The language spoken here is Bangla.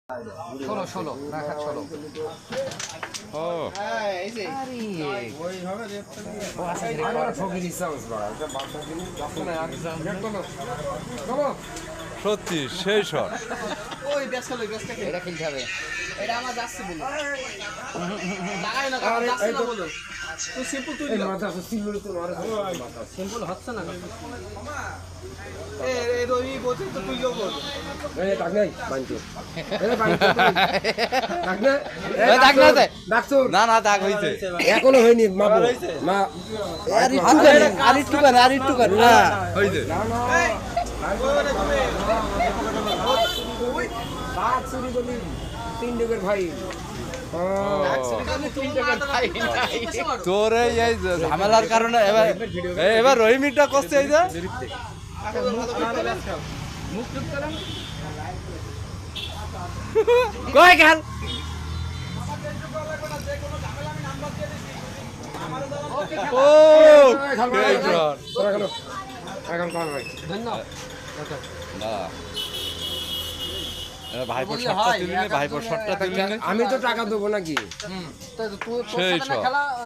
16 রাখা 16 ও এই যে আরে ওই হবে রে ও আছে রে ফকির চান্স বড় এটা বাচ্চা জিনিস যখন চলো সত্যি সেই শট ওই ব্যস্ত এটা খেলতে হবে এটা আমার যাচ্ছে বলো লাগাই না যাচ্ছে না বলো তুই সিম্পল তুই এই মাথা সিম্পল তো মারা সিম্পল হচ্ছে না এই রবি বলতে তো তুই বল এই ডাক নাই বানতো এই বানতো ডাক না এই ডাক না দে ডাকছো না না দাগ হইছে এখনো হয়নি মা মা আরিটু কর না হইছে বাদ চুরি করলি 3 টাকার ভাই তোর এই ঝামেলার কারণে এবার রহিমিটা করছে এই যে কয় খেল ও এখন কল ভাই ধন্যবাদ ভাইপোর শটটা তুলিনি ভাইপোর শটটা তুলিনি আমি তো টাকা দেবো নাকি তো তুই সেই খেলা